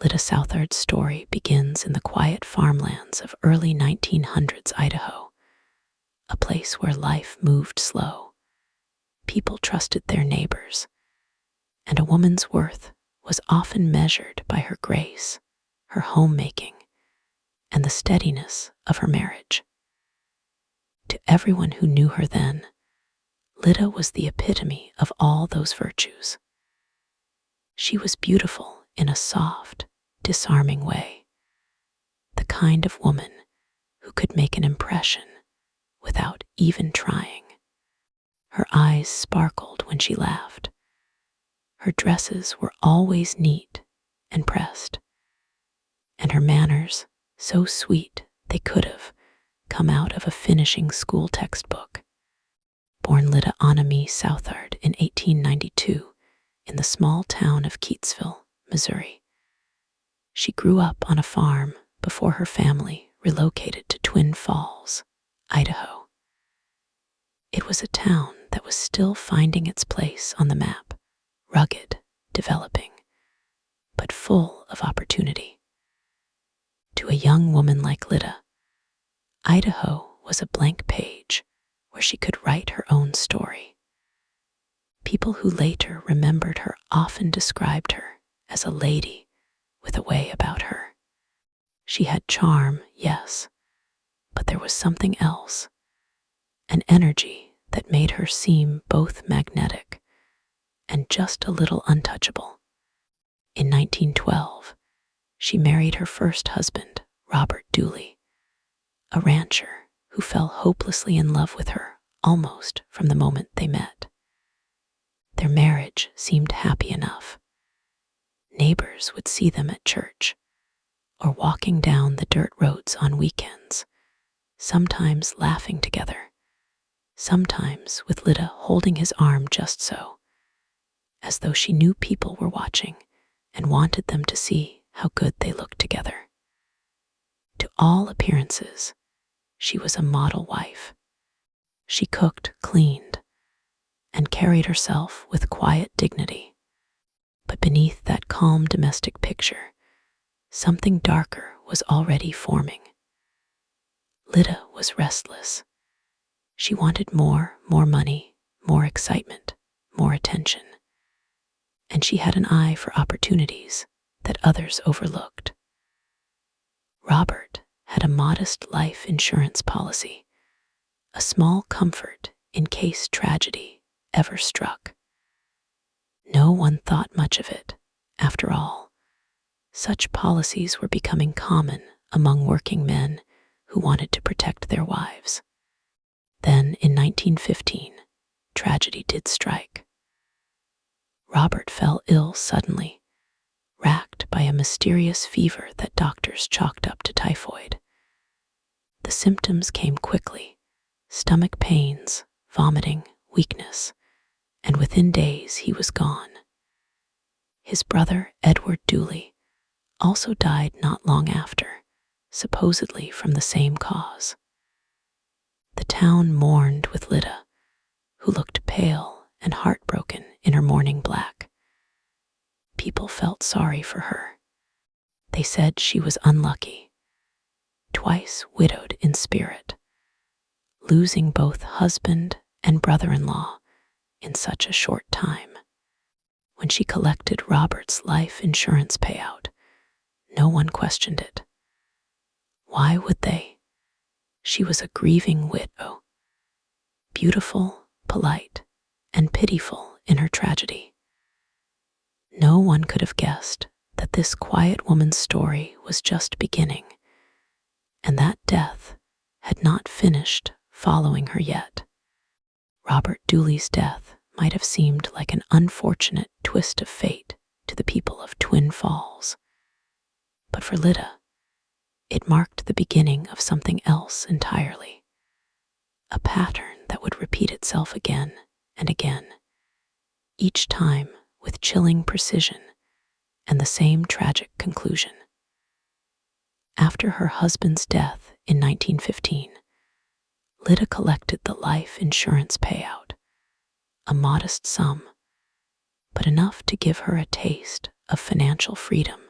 Lyda Southard's story begins in the quiet farmlands of early 1900s Idaho, a place where life moved slow. People trusted their neighbors, and a woman's worth was often measured by her grace, her homemaking, and the steadiness of her marriage. To everyone who knew her then, Lyda was the epitome of all those virtues. She was beautiful in a soft, disarming way, the kind of woman who could make an impression without even trying. Her eyes sparkled when she laughed. Her dresses were always neat and pressed, and her manners so sweet they could have come out of a finishing school textbook. Born Lyda Anami Southard in 1892 in the small town of Keatsville, Missouri. She grew up on a farm before her family relocated to Twin Falls, Idaho. It was a town that was still finding its place on the map, rugged, developing, but full of opportunity. To a young woman like Lyda, Idaho was a blank page where she could write her own story. People who later remembered her often described her as a lady with a way about her. She had charm, yes, but there was something else, an energy that made her seem both magnetic and just a little untouchable. In 1912, she married her first husband, Robert Dooley, a rancher who fell hopelessly in love with her almost from the moment they met. Their marriage seemed happy enough. Neighbors would see them at church or walking down the dirt roads on weekends, sometimes laughing together, sometimes with Lyda holding his arm just so, as though she knew people were watching and wanted them to see how good they looked together. To all appearances, she was a model wife. She cooked, cleaned, and carried herself with quiet dignity. But beneath that calm domestic picture, something darker was already forming. Lyda was restless. She wanted more money, more excitement, more attention. And she had an eye for opportunities that others overlooked. Robert had a modest life insurance policy, a small comfort in case tragedy ever struck. No one thought much of it, after all. Such policies were becoming common among working men who wanted to protect their wives. Then, in 1915, tragedy did strike. Robert fell ill suddenly, racked by a mysterious fever that doctors chalked up to typhoid. The symptoms came quickly: stomach pains, vomiting, weakness, and within days he was gone. His brother, Edward Dooley, also died not long after, supposedly from the same cause. The town mourned with Lyda, who looked pale and heartbroken in her mourning black. People felt sorry for her. They said she was unlucky, twice widowed in spirit, losing both husband and brother-in-law in such a short time. When she collected Robert's life insurance payout, no one questioned it. Why would they? She was a grieving widow, beautiful, polite, and pitiful in her tragedy. No one could have guessed that this quiet woman's story was just beginning, and that death had not finished following her yet. Robert Dooley's death might have seemed like an unfortunate twist of fate to the people of Twin Falls, but for Lyda, it marked the beginning of something else entirely, a pattern that would repeat itself again and again, each time with chilling precision and the same tragic conclusion. After her husband's death in 1915, Lyda collected the life insurance payout, a modest sum, but enough to give her a taste of financial freedom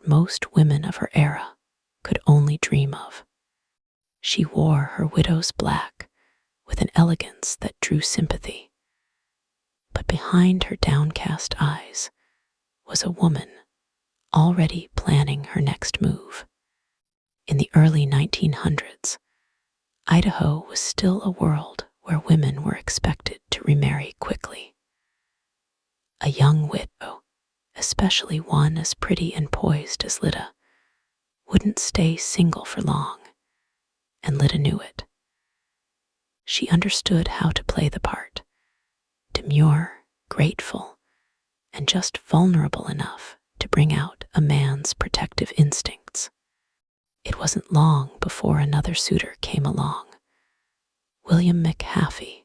that most women of her era could only dream of. She wore her widow's black with an elegance that drew sympathy. But behind her downcast eyes was a woman already planning her next move. In the early 1900s, Idaho was still a world where women were expected to remarry quickly. A young widow, especially one as pretty and poised as Lyda, wouldn't stay single for long, and Lyda knew it. She understood how to play the part, demure, grateful, and just vulnerable enough to bring out a man's protective instincts. It wasn't long before another suitor came along, William McHaffey,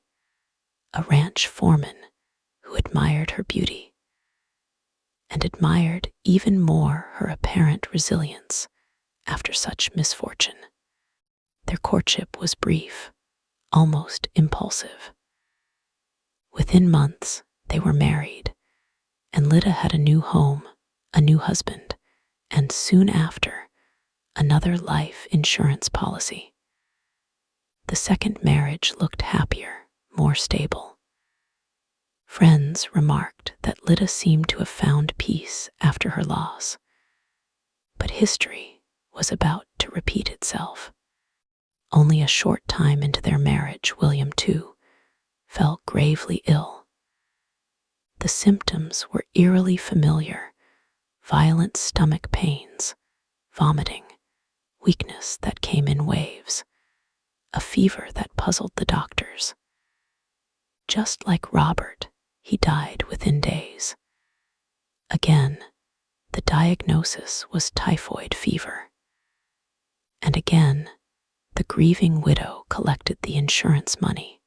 a ranch foreman who admired her beauty and admired even more her apparent resilience after such misfortune. Their courtship was brief, almost impulsive. Within months, they were married, and Lyda had a new home, a new husband, and soon after, another life insurance policy. The second marriage looked happier, more stable. Friends remarked that Lyda seemed to have found peace after her loss. But history was about to repeat itself. Only a short time into their marriage, William, too, fell gravely ill. The symptoms were eerily familiar: violent stomach pains, vomiting, weakness that came in waves, a fever that puzzled the doctors. Just like Robert, he died within days. Again, the diagnosis was typhoid fever. And again, the grieving widow collected the insurance money.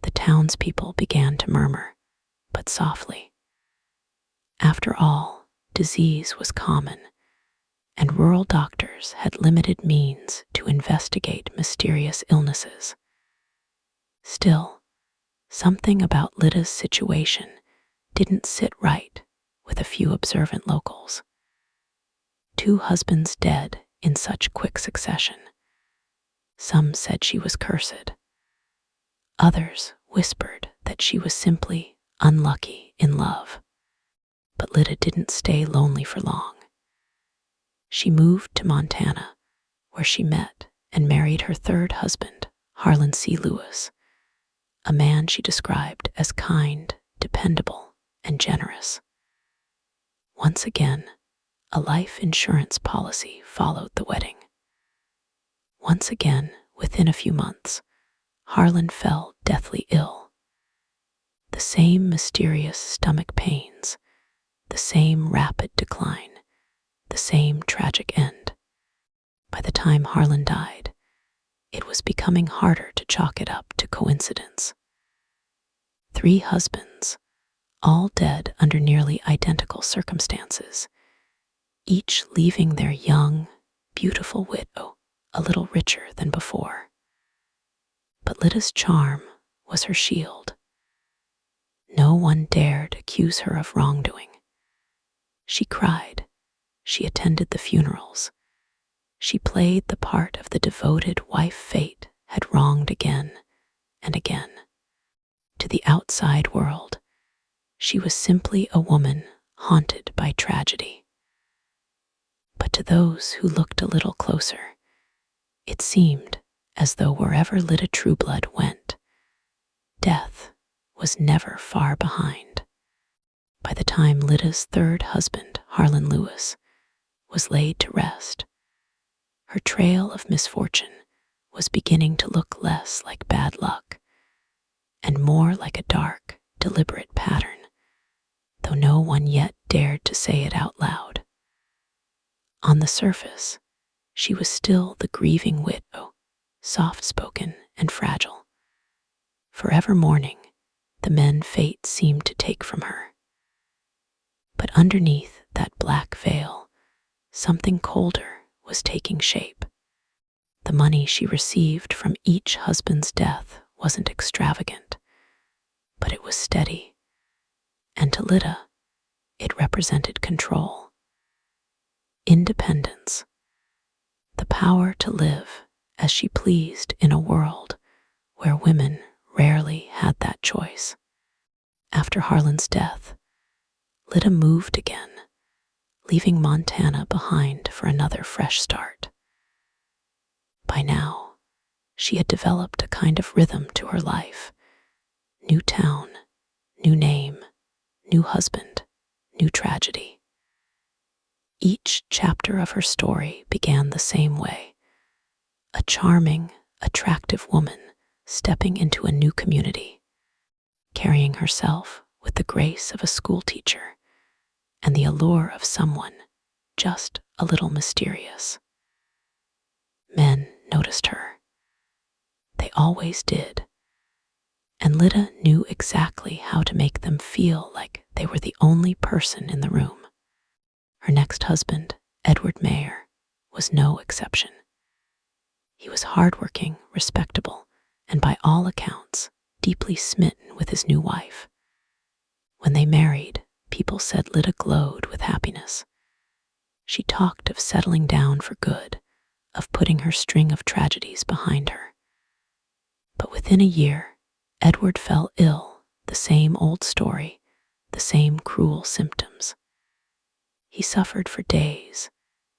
The townspeople began to murmur, but softly. After all, disease was common, and rural doctors had limited means to investigate mysterious illnesses. Still, something about Lyda's situation didn't sit right with a few observant locals. 2 husbands dead in such quick succession. Some said she was cursed. Others whispered that she was simply unlucky in love. But Lyda didn't stay lonely for long. She moved to Montana, where she met and married her third husband, Harlan C. Lewis, a man she described as kind, dependable, and generous. Once again, a life insurance policy followed the wedding. Once again, within a few months, Harlan fell deathly ill. The same mysterious stomach pains, the same rapid decline, the same tragic end. By the time Harlan died, it was becoming harder to chalk it up to coincidence. 3 husbands, all dead under nearly identical circumstances, each leaving their young, beautiful widow a little richer than before. But Lyda's charm was her shield. No one dared accuse her of wrongdoing. She cried, she attended the funerals, she played the part of the devoted wife fate had wronged again and again. To the outside world, she was simply a woman haunted by tragedy. But to those who looked a little closer, it seemed as though wherever Lyda Trueblood went, death was never far behind. By the time Lyda's third husband, Harlan Lewis, was laid to rest, her trail of misfortune was beginning to look less like bad luck and more like a dark, deliberate pattern, though no one yet dared to say it out loud. On the surface, she was still the grieving widow, soft-spoken and fragile, forever mourning the men fate seemed to take from her. But underneath that black veil, something colder was taking shape. The money she received from each husband's death wasn't extravagant, but it was steady, and to Lyda, it represented control. independence, the power to live as she pleased in a world where women rarely had that choice. After Harlan's death, Lyda moved again, leaving Montana behind for another fresh start. By now, she had developed a kind of rhythm to her life. New town, new name, new husband, new tragedy. Each chapter of her story began the same way. A charming, attractive woman stepping into a new community, carrying herself with the grace of a schoolteacher and the allure of someone just a little mysterious. Men noticed her. They always did. And Lyda knew exactly how to make them feel like they were the only person in the room. Her next husband, Edward Mayer, was no exception. He was hardworking, respectable, and by all accounts, deeply smitten with his new wife. When they married, people said Lyda glowed with happiness. She talked of settling down for good, of putting her string of tragedies behind her. But within a year, Edward fell ill, the same old story, the same cruel symptoms. He suffered for days,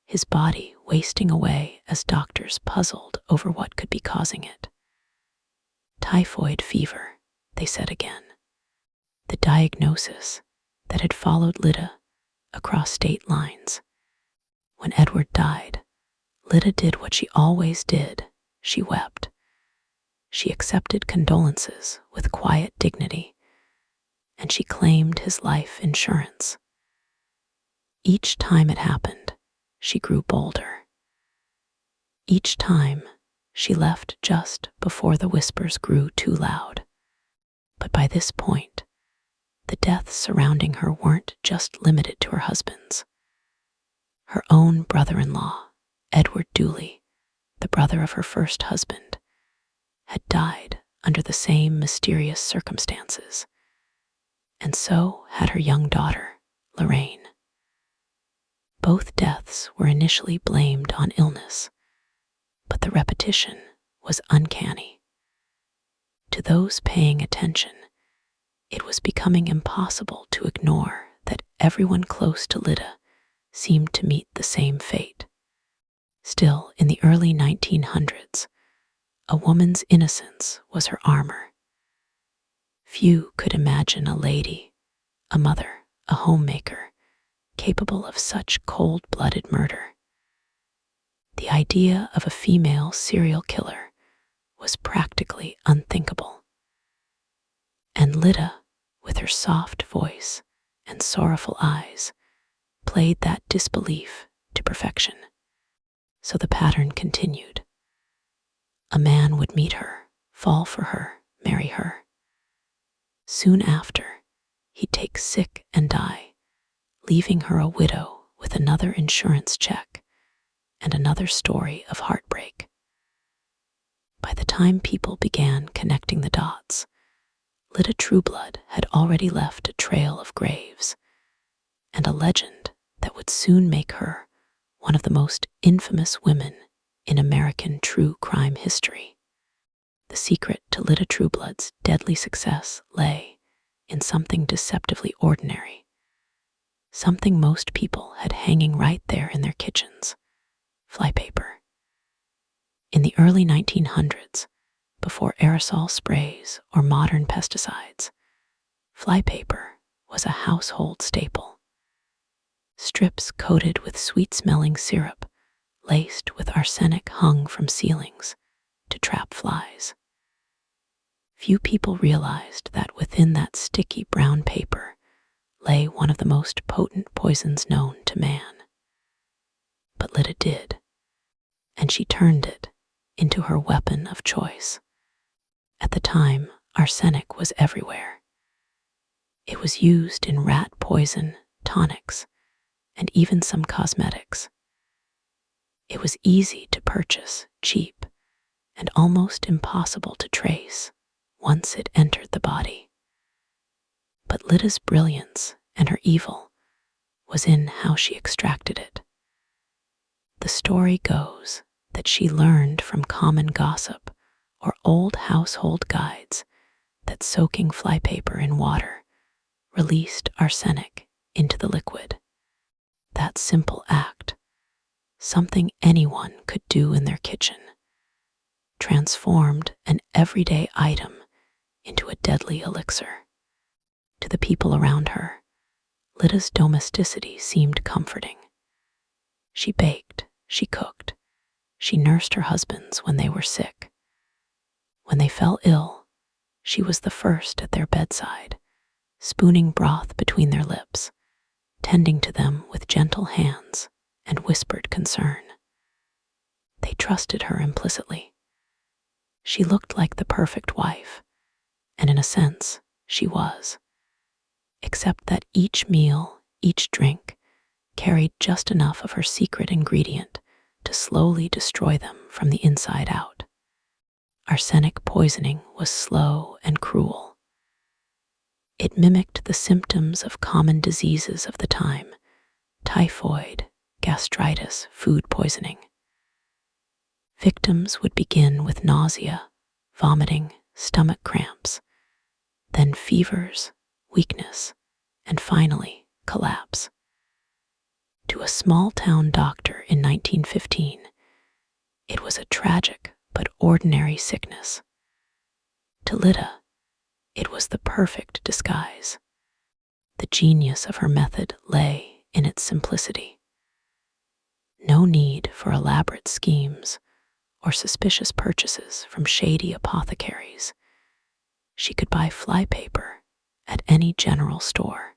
his body wasting away as doctors puzzled over what could be causing it. Typhoid fever, they said again. The diagnosis that had followed Lyda across state lines. When Edward died, Lyda did what she always did. She wept. She accepted condolences with quiet dignity, and she claimed his life insurance. Each time it happened, she grew bolder. Each time, she left just before the whispers grew too loud. But by this point, the deaths surrounding her weren't just limited to her husbands. Her own brother-in-law, Edward Dooley, the brother of her first husband, had died under the same mysterious circumstances, and so had her young daughter, Lorraine. Both deaths were initially blamed on illness, but the repetition was uncanny. To those paying attention, it was becoming impossible to ignore that everyone close to Lyda seemed to meet the same fate. Still, in the early 1900s, a woman's innocence was her armor. Few could imagine a lady, a mother, a homemaker, capable of such cold-blooded murder. The idea of a female serial killer was practically unthinkable. And Lyda, with her soft voice and sorrowful eyes, played that disbelief to perfection. So the pattern continued. A man would meet her, fall for her, marry her. Soon after, he'd take sick and die, leaving her a widow with another insurance check and another story of heartbreak. By the time people began connecting the dots, Lyda Trueblood had already left a trail of graves and a legend that would soon make her one of the most infamous women in American true crime history. The secret to Lyda Trueblood's deadly success lay in something deceptively ordinary, something most people had hanging right there in their kitchens: flypaper. In the early 1900s, before aerosol sprays or modern pesticides, flypaper was a household staple. Strips coated with sweet-smelling syrup, laced with arsenic hung from ceilings to trap flies. Few people realized that within that sticky brown paper lay one of the most potent poisons known to man. But Lyda did, and she turned it into her weapon of choice. At the time, arsenic was everywhere. It was used in rat poison, tonics, and even some cosmetics. It was easy to purchase, cheap, and almost impossible to trace once it entered the body. But Lyda's brilliance and her evil was in how she extracted it. story goes that she learned from common gossip or old household guides that soaking flypaper in water released arsenic into the liquid. That simple act, something anyone could do in their kitchen, transformed an everyday item into a deadly elixir. To the people around her, Lyda's domesticity seemed comforting. She baked, she cooked, she nursed her husbands when they were sick. When they fell ill, she was the first at their bedside, spooning broth between their lips, tending to them with gentle hands and whispered concern. They trusted her implicitly. She looked like the perfect wife, and in a sense, she was, except that each meal, each drink, carried just enough of her secret ingredient to slowly destroy them from the inside out. Arsenic poisoning was slow and cruel. It mimicked the symptoms of common diseases of the time: typhoid, gastritis, food poisoning. Victims would begin with nausea, vomiting, stomach cramps, then fevers, weakness, and finally collapse. To a small-town doctor in 1915, it was a tragic but ordinary sickness. To Lyda, it was the perfect disguise. The genius of her method lay in its simplicity. No need for elaborate schemes or suspicious purchases from shady apothecaries. She could buy flypaper at any general store.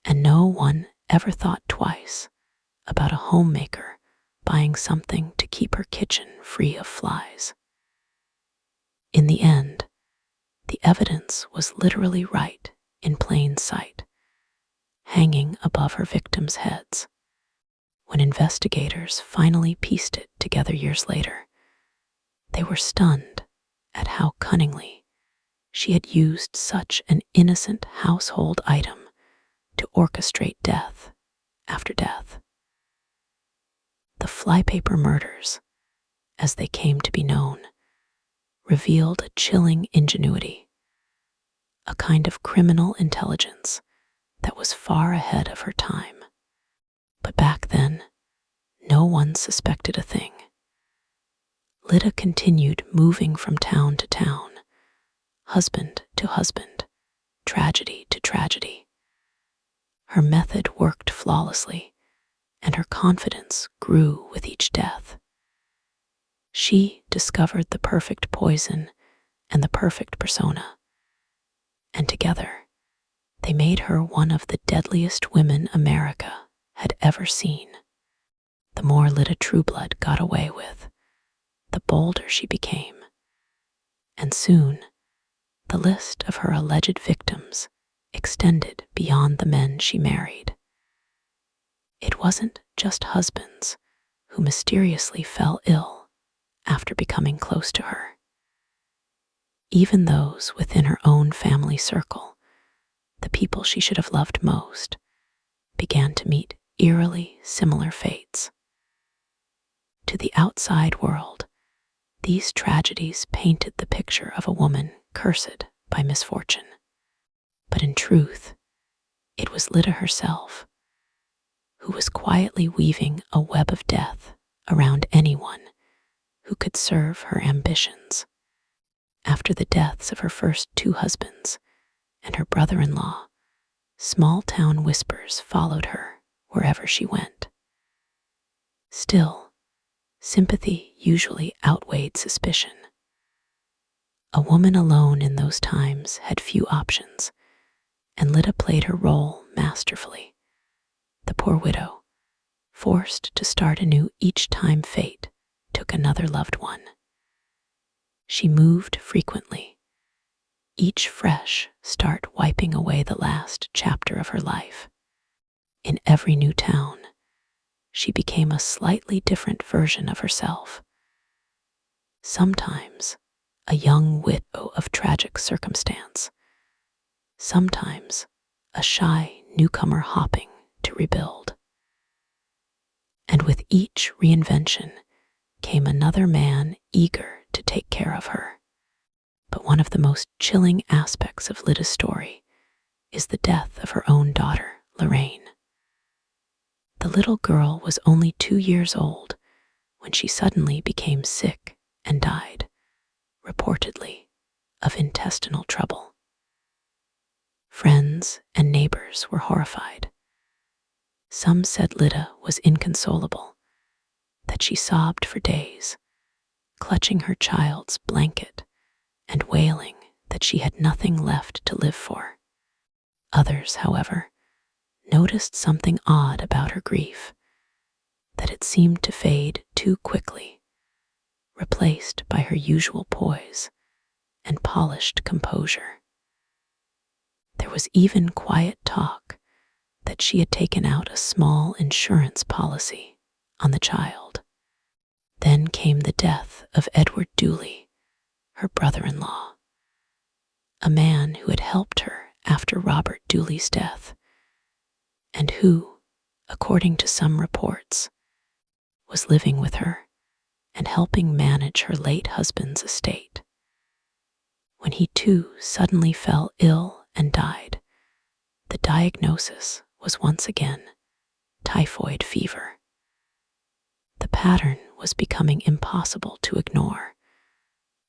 And no one ever thought twice about a homemaker buying something to keep her kitchen free of flies. In the end, the evidence was literally right in plain sight, hanging above her victims' heads. When investigators finally pieced it together years later, they were stunned at how cunningly she had used such an innocent household item to orchestrate death after death. The Flypaper murders, as they came to be known, revealed a chilling ingenuity, a kind of criminal intelligence that was far ahead of her time. But back then, no one suspected a thing. Lyda continued moving from town to town, husband to husband, tragedy to tragedy. Her method worked flawlessly, and her confidence grew with each death. She discovered the perfect poison and the perfect persona, and together they made her one of the deadliest women America had ever seen. The more Lyda Trueblood got away with, the bolder she became, and soon the list of her alleged victims extended beyond the men she married. It wasn't just husbands who mysteriously fell ill after becoming close to her. Even those within her own family circle, the people she should have loved most, began to meet eerily similar fates. To the outside world, these tragedies painted the picture of a woman cursed by misfortune. But in truth, it was Lyda herself who was quietly weaving a web of death around anyone who could serve her ambitions. After the deaths of her first two husbands and her brother-in-law, small-town whispers followed her wherever she went. Still, sympathy usually outweighed suspicion. A woman alone in those times had few options, and Lyda played her role masterfully. The poor widow, forced to start anew each time fate took another loved one. She moved frequently, each fresh start wiping away the last chapter of her life. In every new town, she became a slightly different version of herself. Sometimes a young widow of tragic circumstance, sometimes a shy newcomer hopping to rebuild. And with each reinvention came another man eager to take care of her. But one of the most chilling aspects of Lyda's story is the death of her own daughter, Lorraine. The little girl was only 2 years old when she suddenly became sick and died, reportedly of intestinal trouble. Friends and neighbors were horrified. Some said Lyda was inconsolable, that she sobbed for days, clutching her child's blanket and wailing that she had nothing left to live for. Others, however, noticed something odd about her grief, that it seemed to fade too quickly, replaced by her usual poise and polished composure. There was even quiet talk that she had taken out a small insurance policy on the child. Then came the death of Edward Dooley, her brother-in-law, a man who had helped her after Robert Dooley's death, and who, according to some reports, was living with her and helping manage her late husband's estate. When he too suddenly fell ill and died, the diagnosis was once again typhoid fever. The pattern was becoming impossible to ignore,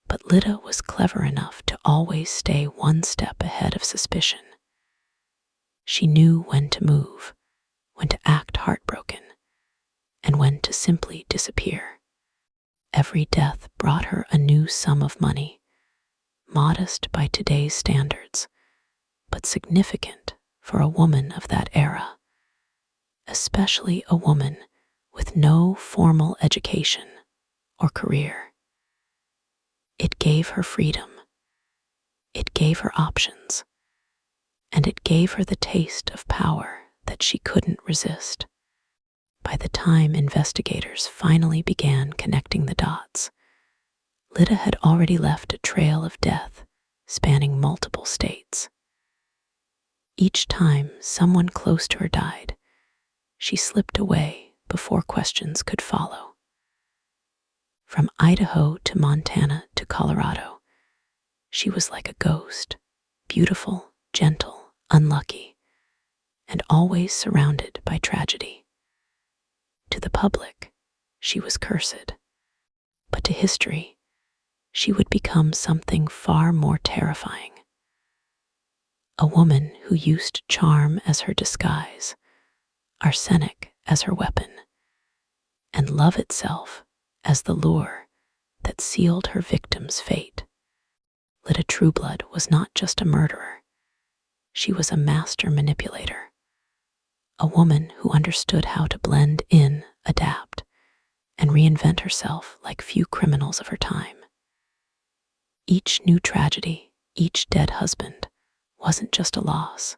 but Lyda was clever enough to always stay one step ahead of suspicion. She knew when to move, when to act heartbroken, and when to simply disappear. Every death brought her a new sum of money, modest by today's standards, but significant for a woman of that era, especially a woman with no formal education or career. It gave her freedom, it gave her options, and it gave her the taste of power that she couldn't resist. By the time investigators finally began connecting the dots, Lyda had already left a trail of death spanning multiple states. Each time someone close to her died, she slipped away before questions could follow. From Idaho to Montana to Colorado, she was like a ghost, beautiful, gentle, unlucky, and always surrounded by tragedy. To the public, she was cursed, but to history, she would become something far more terrifying. A woman who used charm as her disguise, arsenic as her weapon, and love itself as the lure that sealed her victim's fate. Lyda Trueblood was not just a murderer, she was a master manipulator, a woman who understood how to blend in, adapt, and reinvent herself like few criminals of her time. Each new tragedy, each dead husband, wasn't just a loss,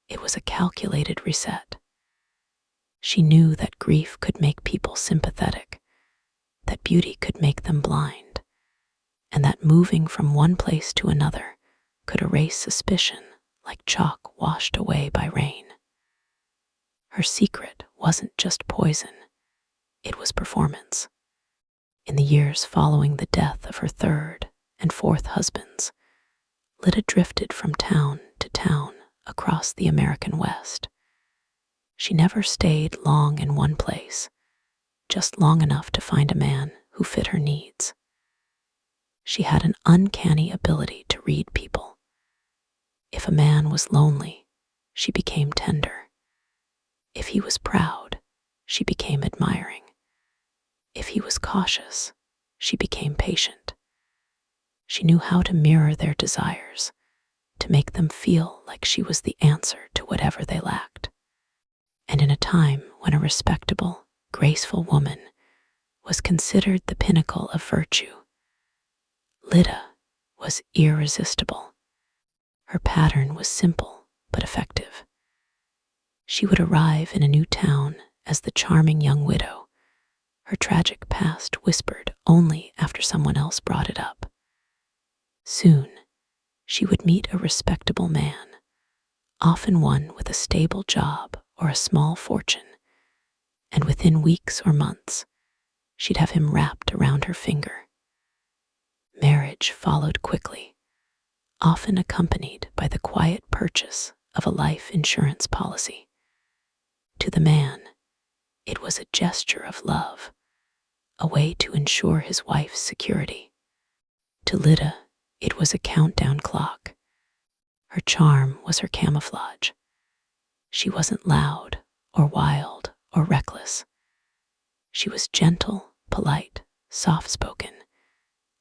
it was a calculated reset. She knew that grief could make people sympathetic, that beauty could make them blind, and that moving from one place to another could erase suspicion like chalk washed away by rain. Her secret wasn't just poison, it was performance. In the years following the death of her third and fourth husbands, Lyda drifted from town to town across the American West. She never stayed long in one place, just long enough to find a man who fit her needs. She had an uncanny ability to read people. If a man was lonely, she became tender. If he was proud, she became admiring. If he was cautious, she became patient. She knew how to mirror their desires, to make them feel like she was the answer to whatever they lacked. And in a time when a respectable, graceful woman was considered the pinnacle of virtue, Lyda was irresistible. Her pattern was simple but effective. She would arrive in a new town as the charming young widow, her tragic past whispered only after someone else brought it up. Soon, she would meet a respectable man, often one with a stable job or a small fortune, and with Within weeks or months, she'd have him wrapped around her finger. Marriage followed quickly, often accompanied by the quiet purchase of a life insurance policy. To the man, it was a gesture of love, a way to ensure his wife's security. To Lyda, it was a countdown clock. Her charm was her camouflage. She wasn't loud or wild or reckless. She was gentle, polite, soft-spoken,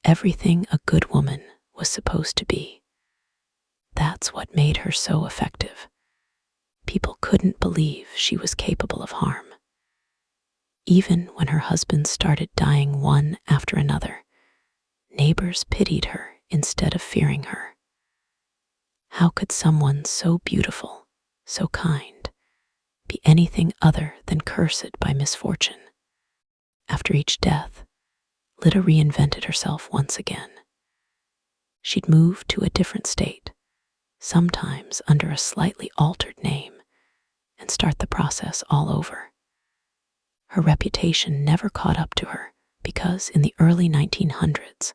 everything a good woman was supposed to be. That's what made her so effective. People couldn't believe she was capable of harm. Even when her husband started dying one after another, neighbors pitied her instead of fearing her. How could someone so beautiful, so kind, be anything other than cursed by misfortune? After each death, Lyda reinvented herself once again. She'd move to a different state, sometimes under a slightly altered name, and start the process all over. Her reputation never caught up to her because in the early 1900s,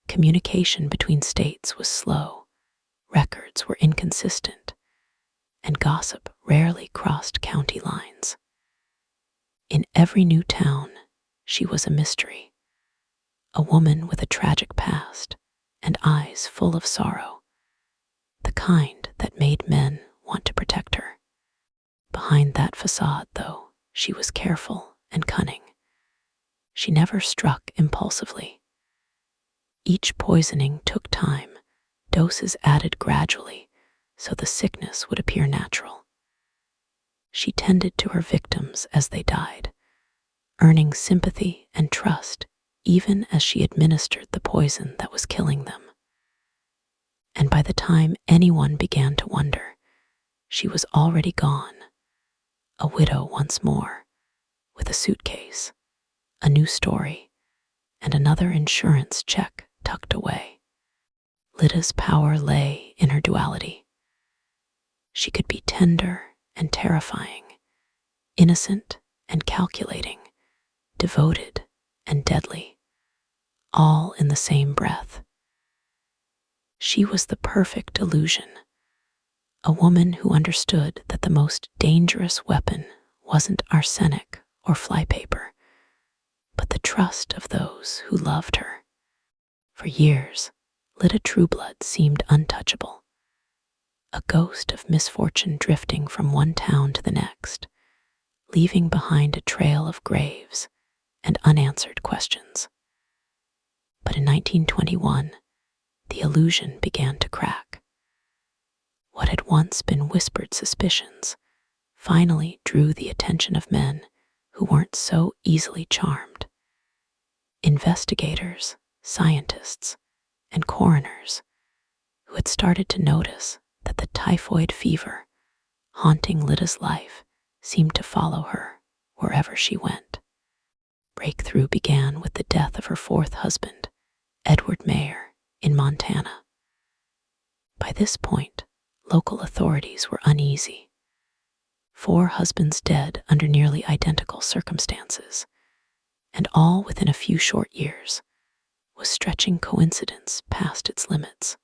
communication between states was slow, records were inconsistent, and gossip rarely crossed county lines. In every new town, she was a mystery, a woman with a tragic past and eyes full of sorrow, the kind that made men want to protect her. Behind that facade, though, she was careful and cunning. She never struck impulsively. Each poisoning took time, doses added gradually, so the sickness would appear natural. She tended to her victims as they died, earning sympathy and trust even as she administered the poison that was killing them. And by the time anyone began to wonder, she was already gone, a widow once more, with a suitcase, a new story, and another insurance check tucked away. Lyda's power lay in her duality. She could be tender and terrifying, innocent and calculating, devoted and deadly, all in the same breath. She was the perfect illusion, a woman who understood that the most dangerous weapon wasn't arsenic or flypaper, but the trust of those who loved her. For years, Lyda Trueblood seemed untouchable, a ghost of misfortune drifting from one town to the next, leaving behind a trail of graves and unanswered questions. But in 1921, the illusion began to crack. What had once been whispered suspicions finally drew the attention of men who weren't so easily charmed. Investigators, scientists, and coroners who had started to notice that the typhoid fever haunting Lyda's life seemed to follow her wherever she went. Breakthrough began with the death of her fourth husband, Edward Mayer, in Montana. By this point, local authorities were uneasy. 4 husbands dead under nearly identical circumstances, and all within a few short years, was stretching coincidence past its limits.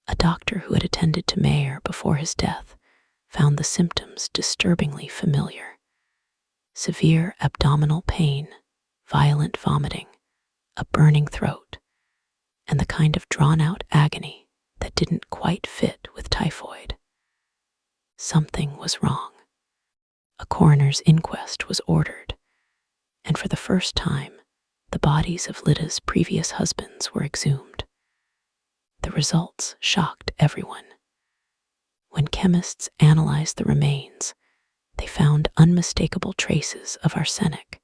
A doctor who had attended to Mayer before his death found the symptoms disturbingly familiar: severe abdominal pain, violent vomiting, a burning throat, and the kind of drawn-out agony that didn't quite fit with typhoid. Something was wrong. A coroner's inquest was ordered, and for the first time, the bodies of Lyda's previous husbands were exhumed. The results shocked everyone. When chemists analyzed the remains, they found unmistakable traces of arsenic,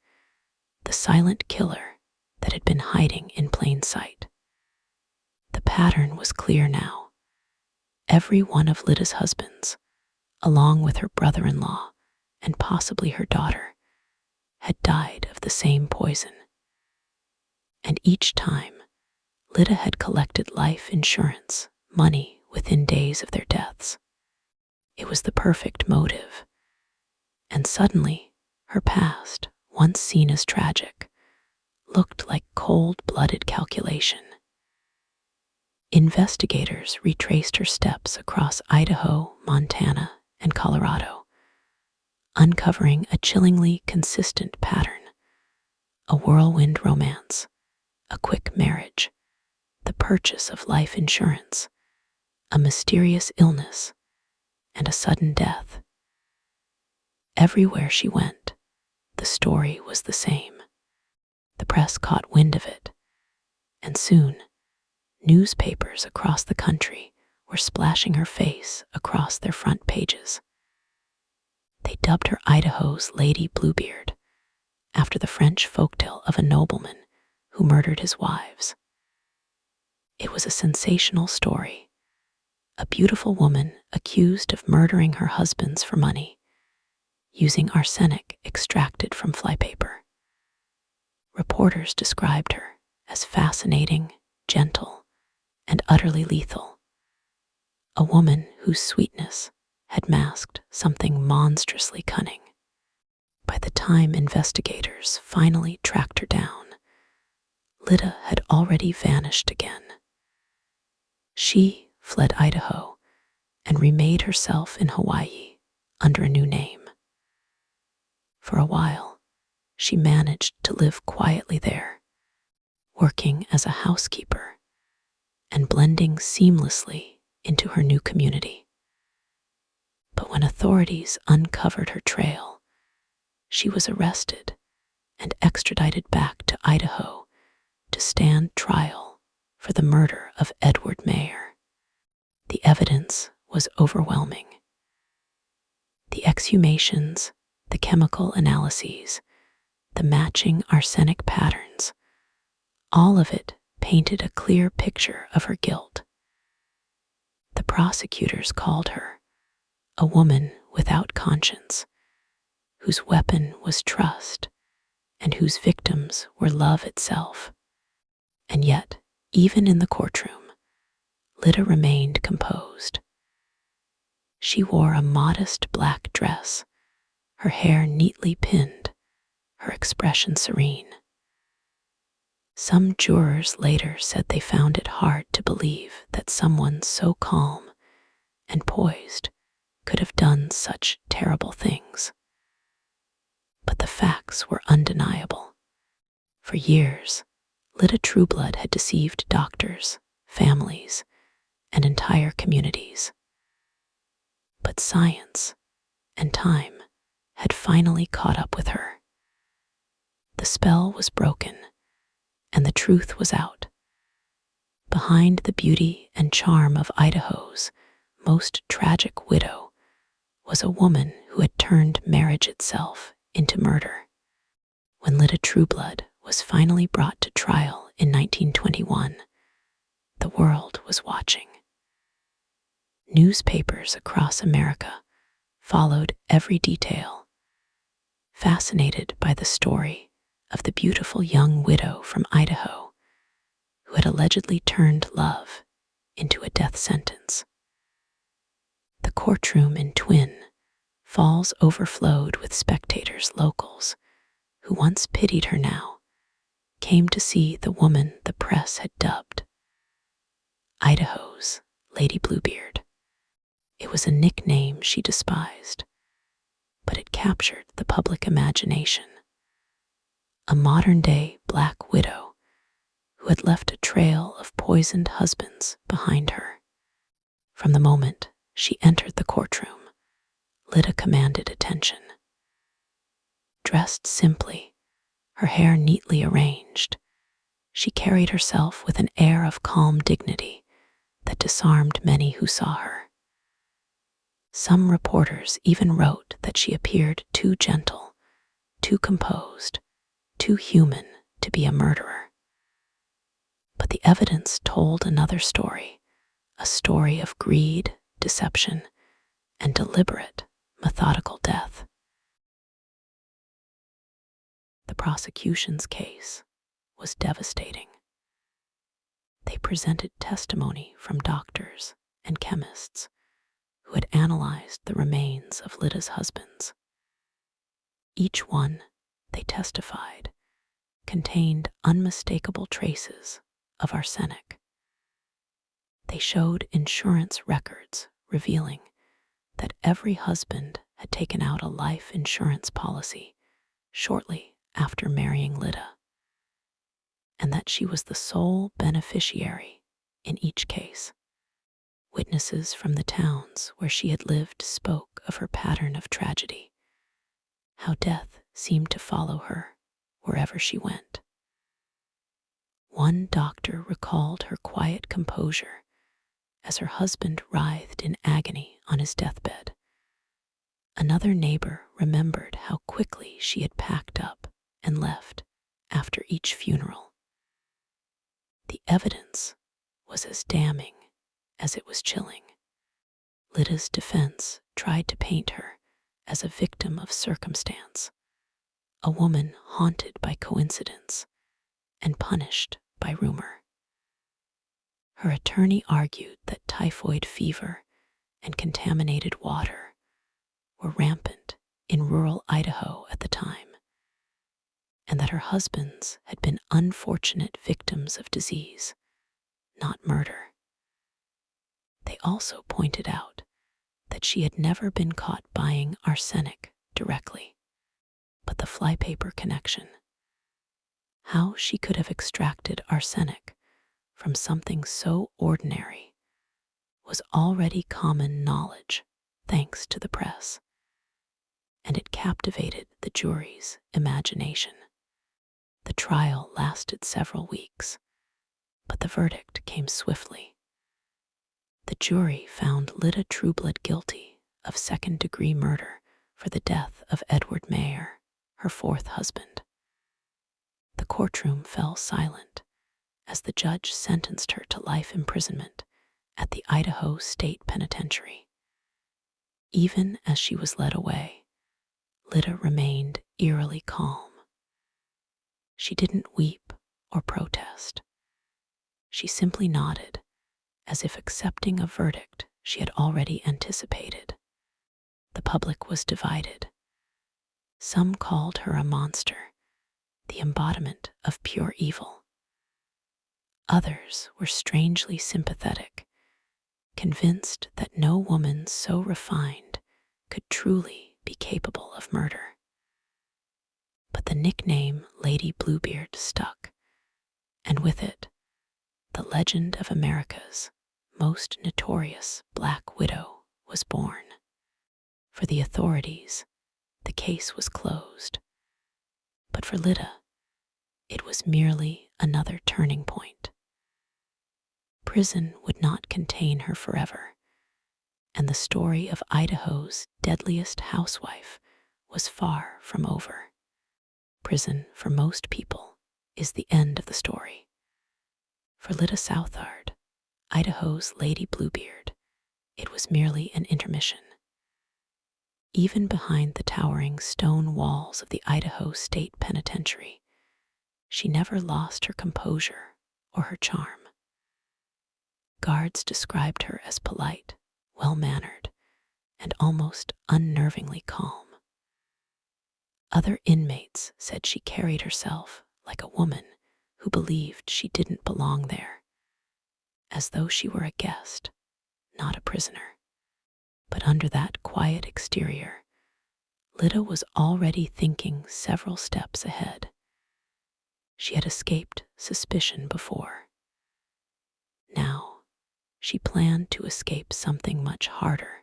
the silent killer that had been hiding in plain sight. The pattern was clear now. Every one of Lyda's husbands, along with her brother-in-law and possibly her daughter, had died of the same poison. And each time, Lyda had collected life insurance money within days of their deaths. It was the perfect motive. And suddenly, Her past, once seen as tragic, looked like cold-blooded calculation. Investigators retraced her steps across Idaho, Montana, and Colorado, uncovering a chillingly consistent pattern: a whirlwind romance, a quick marriage, the purchase of life insurance, a mysterious illness, and a sudden death. Everywhere she went, the story was the same. The press caught wind of it, and soon, newspapers across the country were splashing her face across their front pages. They dubbed her Idaho's Lady Bluebeard, after the French folktale of a nobleman who murdered his wives. It was a sensational story. A beautiful woman accused of murdering her husbands for money, using arsenic extracted from flypaper. Reporters described her as fascinating, gentle, and utterly lethal. A woman whose sweetness had masked something monstrously cunning. By the time investigators finally tracked her down, Lyda had already vanished again. She fled Idaho and remade herself in Hawaii under a new name. For a while, she managed to live quietly there, working as a housekeeper and blending seamlessly into her new community. But when authorities uncovered her trail, she was arrested and extradited back to Idaho to stand trial for the murder of Edward Mayer. The evidence was overwhelming. The exhumations, the chemical analyses, the matching arsenic patterns, all of it painted a clear picture of her guilt. The prosecutors called her a woman without conscience, whose weapon was trust and whose victims were love itself. And yet, even in the courtroom, Lyda remained composed. She wore a modest black dress, her hair neatly pinned, her expression serene. Some jurors later said they found it hard to believe that someone so calm and poised could have done such terrible things. But the facts were undeniable. For years, Lyda Trueblood had deceived doctors, families, and entire communities. But science and time had finally caught up with her. The spell was broken, and the truth was out. Behind the beauty and charm of Idaho's most tragic widow was a woman who had turned marriage itself into murder. When Lyda Trueblood was finally brought to trial in 1921, the world was watching. Newspapers across America followed every detail, fascinated by the story of the beautiful young widow from Idaho who had allegedly turned love into a death sentence. The courtroom in Twin Falls overflowed with spectators, locals, who once pitied her now came to see the woman the press had dubbed Idaho's Lady Bluebeard. It was a nickname she despised, but it captured the public imagination. A modern-day black widow who had left a trail of poisoned husbands behind her. From the moment she entered the courtroom, Lyda commanded attention. Dressed simply, her hair neatly arranged, she carried herself with an air of calm dignity that disarmed many who saw her. Some reporters even wrote that she appeared too gentle, too composed, too human to be a murderer. But the evidence told another story, a story of greed, deception, and deliberate, methodical death. The prosecution's case was devastating. They presented testimony from doctors and chemists who had analyzed the remains of Lyda's husbands. Each one, they testified, contained unmistakable traces of arsenic. They showed insurance records revealing that every husband had taken out a life insurance policy shortly after marrying Lyda, and that she was the sole beneficiary in each case. Witnesses from the towns where she had lived spoke of her pattern of tragedy, how death seemed to follow her wherever she went. One doctor recalled her quiet composure as her husband writhed in agony on his deathbed. Another neighbor remembered how quickly she had packed up and left after each funeral. The evidence was as damning as it was chilling. Lyda's defense tried to paint her as a victim of circumstance, a woman haunted by coincidence and punished by rumor. Her attorney argued that typhoid fever and contaminated water were rampant in rural Idaho at the time, and that her husbands had been unfortunate victims of disease, not murder. They also pointed out that she had never been caught buying arsenic directly, but the Flypaper connection. How she could have extracted arsenic from something so ordinary was already common knowledge thanks to the press, and it captivated the jury's imagination. The trial lasted several weeks, but the verdict came swiftly. The jury found Lyda Trueblood guilty of second-degree murder for the death of Edward Mayer, her fourth husband. The courtroom fell silent as the judge sentenced her to life imprisonment at the Idaho State Penitentiary. Even as she was led away, Lyda remained eerily calm. She didn't weep or protest. She simply nodded, as if accepting a verdict she had already anticipated. The public was divided. Some called her a monster, the embodiment of pure evil. Others were strangely sympathetic, convinced that no woman so refined could truly be capable of murder. But the nickname Lady Bluebeard stuck, and with it, the legend of America's most notorious Black Widow was born. For the authorities, the case was closed. But for Lyda, it was merely another turning point. Prison would not contain her forever, and the story of Idaho's deadliest housewife was far from over. Prison, for most people, is the end of the story. For Lyda Southard, Idaho's Lady Bluebeard, it was merely an intermission. Even behind the towering stone walls of the Idaho State Penitentiary, she never lost her composure or her charm. Guards described her as polite, well-mannered, and almost unnervingly calm. Other inmates said she carried herself like a woman who believed she didn't belong there, as though she were a guest, not a prisoner. But under that quiet exterior, Lyda was already thinking several steps ahead. She had escaped suspicion before. Now, she planned to escape something much harder,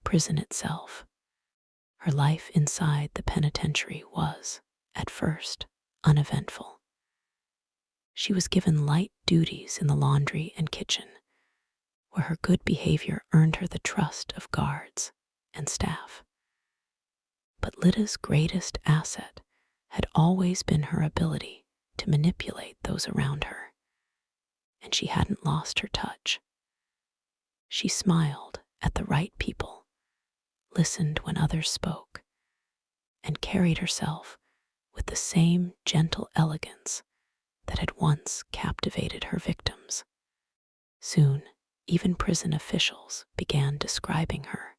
prison itself. Her life inside the penitentiary was, at first, uneventful. She was given light duties in the laundry and kitchen, where her good behavior earned her the trust of guards and staff. But Lyda's greatest asset had always been her ability to manipulate those around her, and she hadn't lost her touch. She smiled at the right people, listened when others spoke, and carried herself with the same gentle elegance that had once captivated her victims. Soon, even prison officials began describing her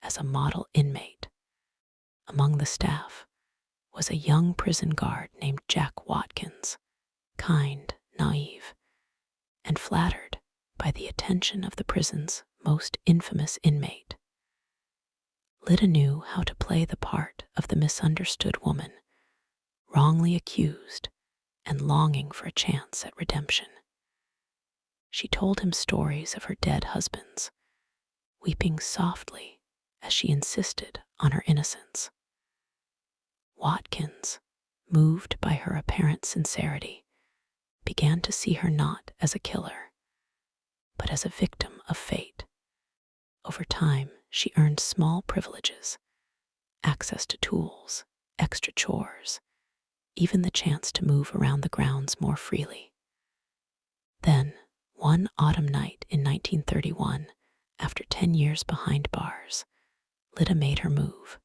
as a model inmate. Among the staff was a young prison guard named Jack Watkins, kind, naive, and flattered by the attention of the prison's most infamous inmate. Lyda knew how to play the part of the misunderstood woman, wrongly accused and longing for a chance at redemption. She told him stories of her dead husbands, weeping softly as she insisted on her innocence. Watkins, moved by her apparent sincerity, began to see her not as a killer, but as a victim of fate. Over time, she earned small privileges, access to tools, extra chores, even the chance to move around the grounds more freely. Then, one autumn night in 1931, after 10 years behind bars, Lyda made her move.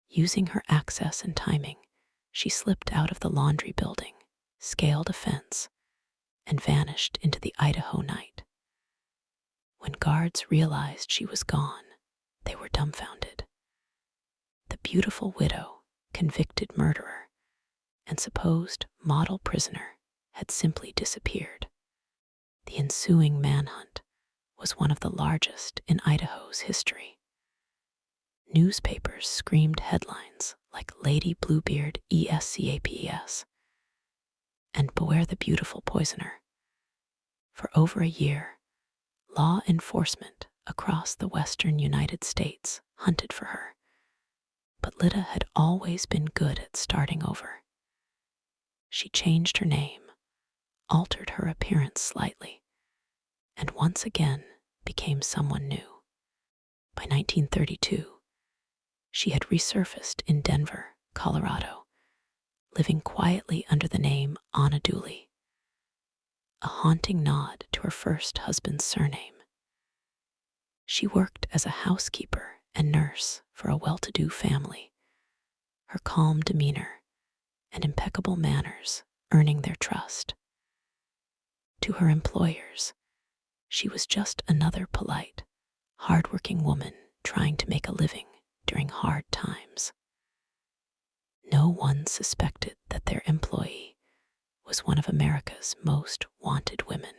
Using her access and timing, she slipped out of the laundry building, scaled a fence, and vanished into the Idaho night. When guards realized she was gone, they were dumbfounded. The beautiful widow, convicted murderer, and supposed model prisoner had simply disappeared. The ensuing manhunt was one of the largest in Idaho's history. Newspapers screamed headlines like Lady Bluebeard ESCAPES and Beware the Beautiful Poisoner. For over a year, law enforcement across the western United States hunted for her, but Lyda had always been good at starting over. She changed her name, altered her appearance slightly, and once again became someone new. By 1932, she had resurfaced in Denver, Colorado, living quietly under the name Anna Dooley, a haunting nod to her first husband's surname. She worked as a housekeeper and nurse for a well-to-do family, her calm demeanor and impeccable manners earning their trust. To her employers, she was just another polite, hard-working woman trying to make a living during hard times. No one suspected that their employee was one of America's most wanted women.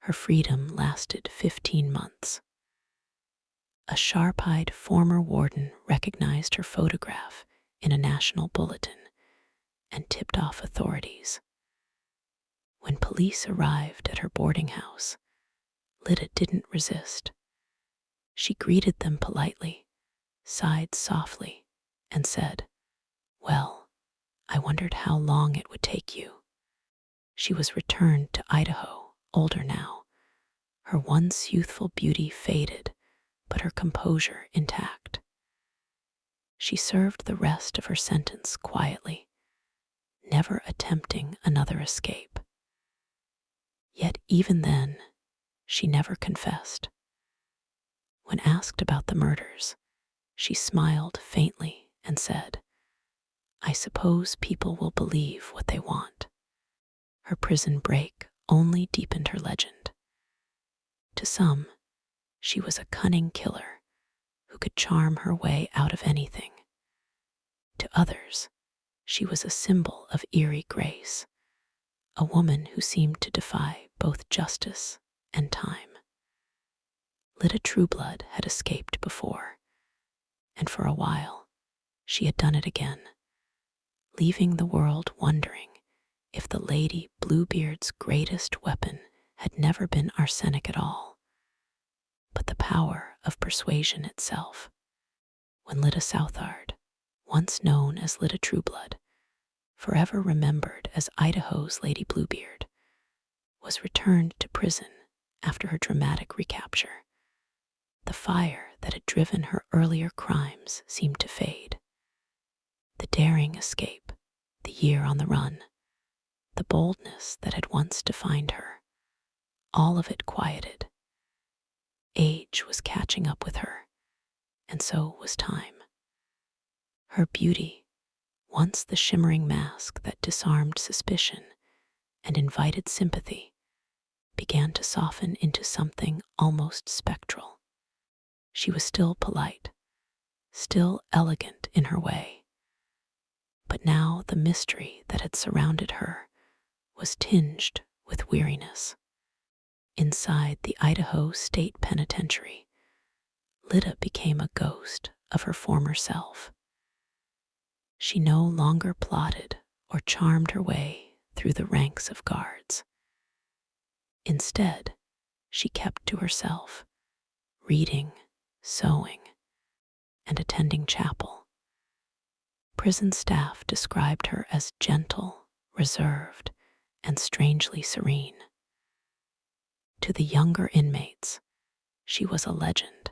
Her freedom lasted 15 months. A sharp-eyed former warden recognized her photograph in a national bulletin and tipped off authorities. When police arrived at her boarding house, Lyda didn't resist. She greeted them politely, sighed softly, and said, "Well, I wondered how long it would take you." She was returned to Idaho, older now, her once youthful beauty faded, but her composure intact. She served the rest of her sentence quietly, never attempting another escape. Yet even then, she never confessed. When asked about the murders, she smiled faintly and said, "I suppose people will believe what they want." Her prison break only deepened her legend. To some, she was a cunning killer who could charm her way out of anything. To others, she was a symbol of eerie grace, a woman who seemed to defy both justice and time. Lyda Trueblood had escaped before, and for a while, she had done it again, leaving the world wondering if the Lady Bluebeard's greatest weapon had never been arsenic at all, but the power of persuasion itself. When Lyda Southard, once known as Lyda Trueblood, forever remembered as Idaho's Lady Bluebeard, was returned to prison after her dramatic recapture, the fire that had driven her earlier crimes seemed to fade. The daring escape, the year on the run, the boldness that had once defined her, all of it quieted. Age was catching up with her, and so was time. Her beauty, once the shimmering mask that disarmed suspicion and invited sympathy, began to soften into something almost spectral. She was still polite, still elegant in her way. But now the mystery that had surrounded her was tinged with weariness. Inside the Idaho State Penitentiary, Lyda became a ghost of her former self. She no longer plotted or charmed her way through the ranks of guards. Instead, she kept to herself, reading, sewing, and attending chapel. Prison staff described her as gentle, reserved, and strangely serene. To the younger inmates, she was a legend,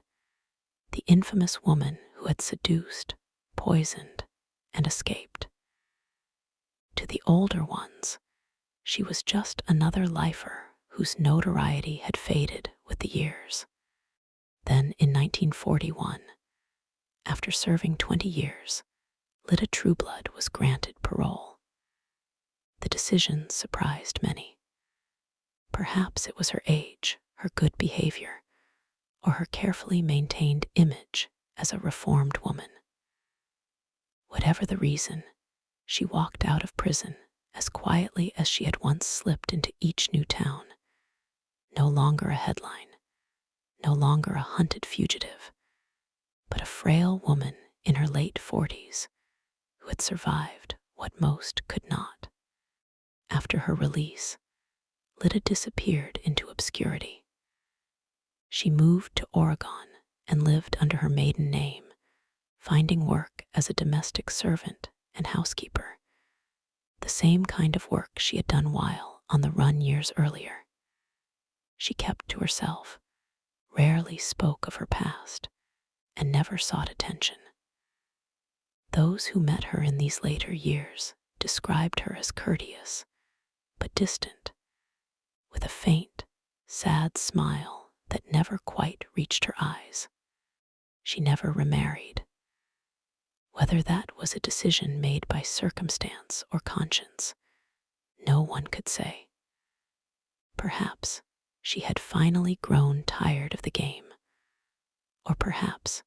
the infamous woman who had seduced, poisoned, and escaped. To the older ones, she was just another lifer whose notoriety had faded with the years. Then, in 1941, after serving 20 years, Lyda Trueblood was granted parole. The decision surprised many. Perhaps it was her age, her good behavior, or her carefully maintained image as a reformed woman. Whatever the reason, she walked out of prison as quietly as she had once slipped into each new town. No longer a headline, no longer a hunted fugitive, but a frail woman in her late 40s who had survived what most could not. After her release, Lyda disappeared into obscurity. She moved to Oregon and lived under her maiden name, finding work as a domestic servant and housekeeper, the same kind of work she had done while on the run years earlier. She kept to herself, rarely spoke of her past, and never sought attention. Those who met her in these later years described her as courteous, but distant, with a faint, sad smile that never quite reached her eyes. She never remarried. Whether that was a decision made by circumstance or conscience, no one could say. Perhaps she had finally grown tired of the game, or perhaps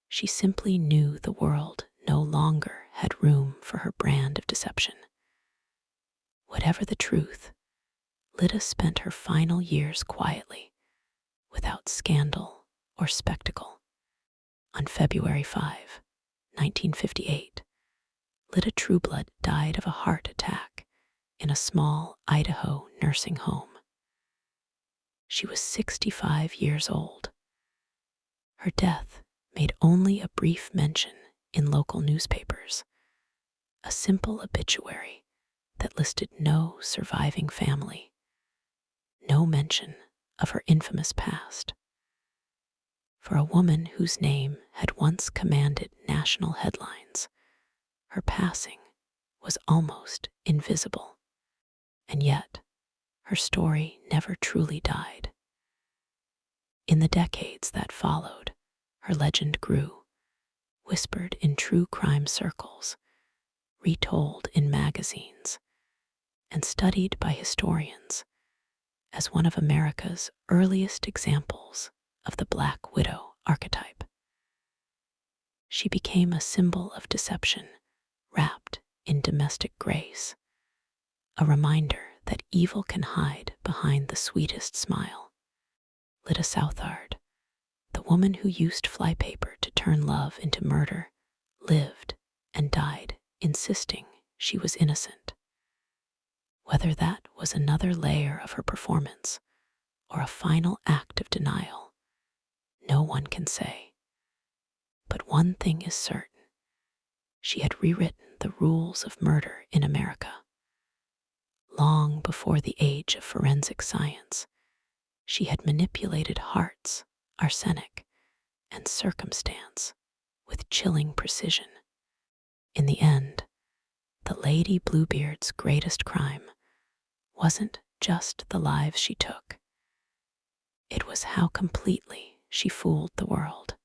she simply knew the world no longer had room for her brand of deception. Whatever the truth, Lyda spent her final years quietly, without scandal or spectacle. On February 5, 1958, Lyda Trueblood died of a heart attack in a small Idaho nursing home. She was 65 years old. Her death made only a brief mention in local newspapers, a simple obituary that listed no surviving family, no mention of her infamous past. For a woman whose name had once commanded national headlines, her passing was almost invisible. And yet, her story never truly died. In the decades that followed, her legend grew, whispered in true crime circles, retold in magazines, and studied by historians as one of America's earliest examples of the Black Widow archetype. She became a symbol of deception wrapped in domestic grace, a reminder that evil can hide behind the sweetest smile. Lyda Southard, the woman who used flypaper to turn love into murder, lived and died insisting she was innocent. Whether that was another layer of her performance or a final act of denial, no one can say. But one thing is certain: she had rewritten the rules of murder in America. Long before the age of forensic science, she had manipulated hearts, arsenic, and circumstance with chilling precision. In the end, the Lady Bluebeard's greatest crime wasn't just the lives she took. It was how completely she fooled the world.